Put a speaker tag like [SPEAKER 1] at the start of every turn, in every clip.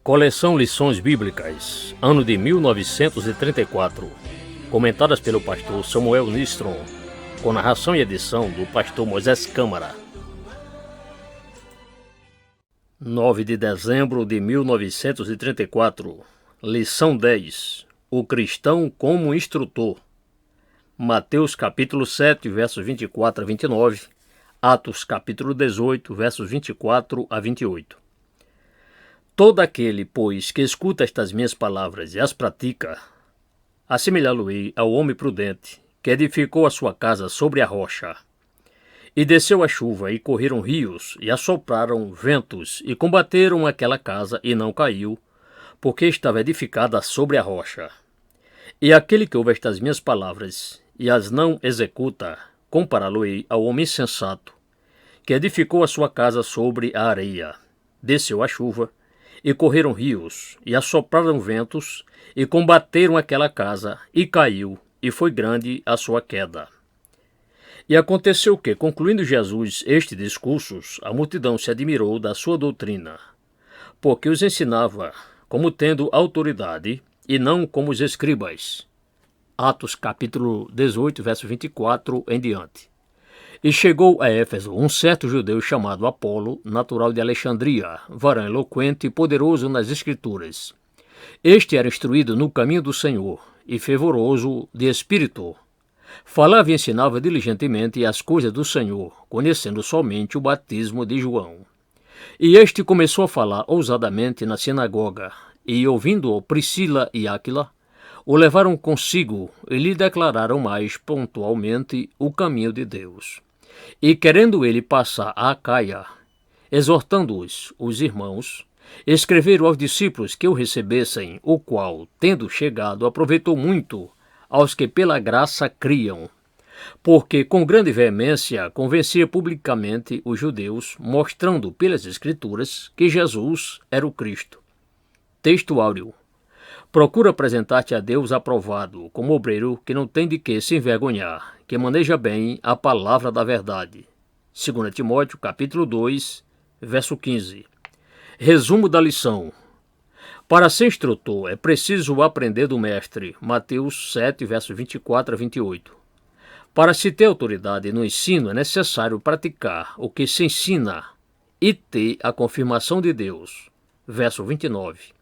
[SPEAKER 1] Coleção Lições Bíblicas, ano de 1934, comentadas pelo pastor Samuel Nistron, com narração e edição do pastor Moisés Câmara. 9 de dezembro de 1934, lição 10, o cristão como instrutor. Mateus capítulo 7, versos 24 a 29, Atos capítulo 18, versos 24 a 28. Todo aquele, pois, que escuta estas minhas palavras e as pratica, assemelhá-lo-ei ao homem prudente, que edificou a sua casa sobre a rocha. E desceu a chuva, e correram rios, e assopraram ventos, e combateram aquela casa, e não caiu, porque estava edificada sobre a rocha. E aquele que ouve estas minhas palavras, e as não executa, compará-lo-ei ao homem insensato, que edificou a sua casa sobre a areia. Desceu a chuva, e correram rios, e assopraram ventos, e combateram aquela casa, e caiu, e foi grande a sua queda. E aconteceu que, concluindo Jesus estes discursos, a multidão se admirou da sua doutrina, porque os ensinava como tendo autoridade, e não como os escribas. Atos capítulo 18, verso 24 em diante. E chegou a Éfeso um certo judeu chamado Apolo, natural de Alexandria, varão eloquente e poderoso nas Escrituras. Este era instruído no caminho do Senhor e fervoroso de espírito. Falava e ensinava diligentemente as coisas do Senhor, conhecendo somente o batismo de João. E este começou a falar ousadamente na sinagoga, e ouvindo-o Priscila e Áquila, o levaram consigo e lhe declararam mais pontualmente o caminho de Deus. E querendo ele passar a Acaia, exortando-os, os irmãos, escreveram aos discípulos que o recebessem, o qual, tendo chegado, aproveitou muito aos que pela graça criam, porque com grande veemência convencia publicamente os judeus, mostrando pelas Escrituras que Jesus era o Cristo. Texto áureo. Procura apresentar-te a Deus aprovado, como obreiro que não tem de que se envergonhar, que maneja bem a palavra da verdade. 2 Timóteo, capítulo 2, verso 15. Resumo da lição. Para ser instrutor, é preciso aprender do mestre. Mateus 7, versos 24 a 28. Para se ter autoridade no ensino, é necessário praticar o que se ensina e ter a confirmação de Deus. Verso 29.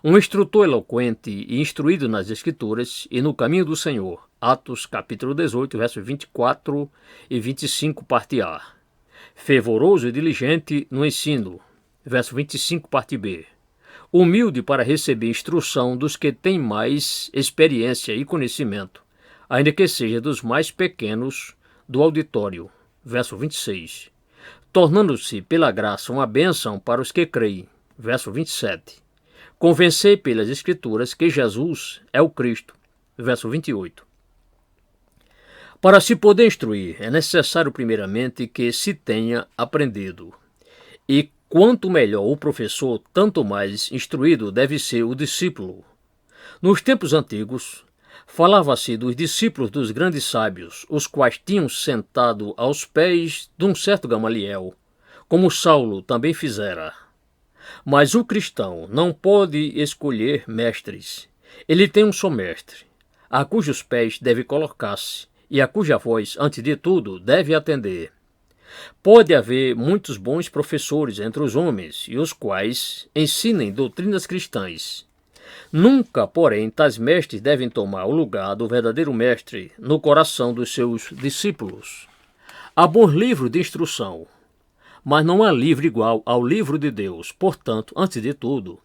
[SPEAKER 1] Um instrutor eloquente e instruído nas Escrituras e no caminho do Senhor. Atos capítulo 18, versos 24 e 25, parte A. Fervoroso e diligente no ensino. Verso 25, parte B. Humilde para receber instrução dos que têm mais experiência e conhecimento, ainda que seja dos mais pequenos do auditório. Verso 26. Tornando-se pela graça uma bênção para os que creem. Verso 27. Convencer pelas Escrituras que Jesus é o Cristo. Verso 28. Para se poder instruir, é necessário primeiramente que se tenha aprendido. E quanto melhor o professor, tanto mais instruído deve ser o discípulo. Nos tempos antigos, falava-se dos discípulos dos grandes sábios, os quais tinham sentado aos pés de um certo Gamaliel, como Saulo também fizera. Mas o cristão não pode escolher mestres. Ele tem um só mestre, a cujos pés deve colocar-se e a cuja voz, antes de tudo, deve atender. Pode haver muitos bons professores entre os homens, e os quais ensinem doutrinas cristãs. Nunca, porém, tais mestres devem tomar o lugar do verdadeiro mestre no coração dos seus discípulos. Há bons livros de instrução, mas não há livro igual ao livro de Deus. Portanto, antes de tudo,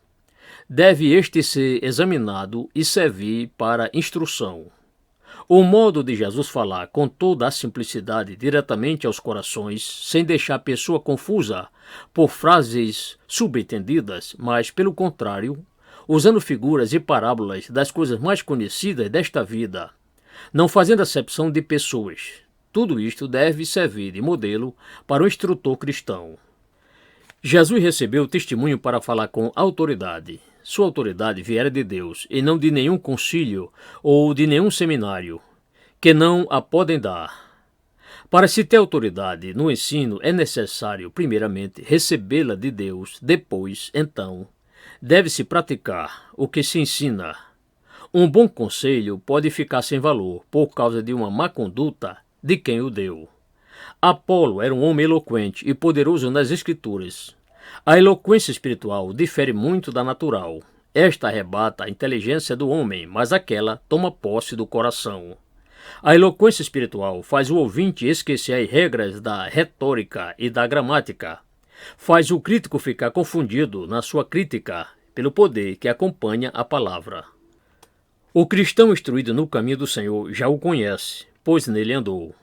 [SPEAKER 1] deve este ser examinado e servir para instrução. O modo de Jesus falar com toda a simplicidade diretamente aos corações, sem deixar a pessoa confusa por frases subentendidas, mas, pelo contrário, usando figuras e parábolas das coisas mais conhecidas desta vida, não fazendo acepção de pessoas. Tudo isto deve servir de modelo para o instrutor cristão. Jesus recebeu testemunho para falar com autoridade. Sua autoridade viera de Deus, e não de nenhum concílio ou de nenhum seminário, que não a podem dar. Para se ter autoridade no ensino, é necessário, primeiramente, recebê-la de Deus, depois, então, deve-se praticar o que se ensina. Um bom conselho pode ficar sem valor por causa de uma má conduta de quem o deu. Apolo era um homem eloquente e poderoso nas Escrituras. A eloquência espiritual difere muito da natural. Esta arrebata a inteligência do homem, mas aquela toma posse do coração. A eloquência espiritual faz o ouvinte esquecer as regras da retórica e da gramática. Faz o crítico ficar confundido na sua crítica pelo poder que acompanha a palavra. O cristão instruído no caminho do Senhor já o conhece, pois nele andou.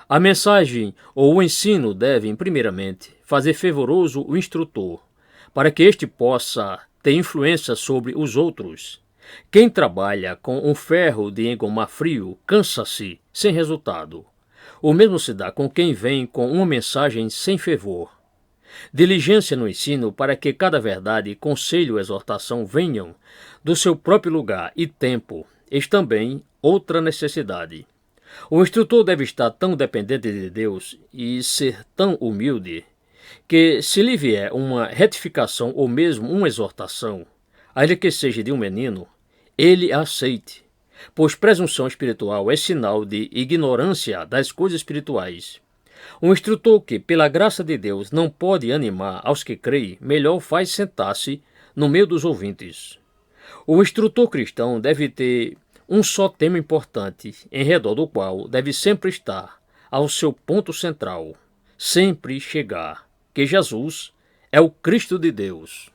[SPEAKER 1] A mensagem ou o ensino devem, primeiramente, fazer fervoroso o instrutor, para que este possa ter influência sobre os outros. Quem trabalha com um ferro de engomar frio cansa-se sem resultado. O mesmo se dá com quem vem com uma mensagem sem fervor. Diligência no ensino para que cada verdade, conselho e exortação venham do seu próprio lugar e tempo, eis também outra necessidade. O instrutor deve estar tão dependente de Deus e ser tão humilde que, se lhe vier uma retificação ou mesmo uma exortação, ainda que seja de um menino, ele a aceite, pois presunção espiritual é sinal de ignorância das coisas espirituais. Um instrutor que, pela graça de Deus, não pode animar aos que creem, melhor faz sentar-se no meio dos ouvintes. O instrutor cristão deve ter um só tema importante, em redor do qual deve sempre estar ao seu ponto central, sempre chegar, que Jesus é o Cristo de Deus.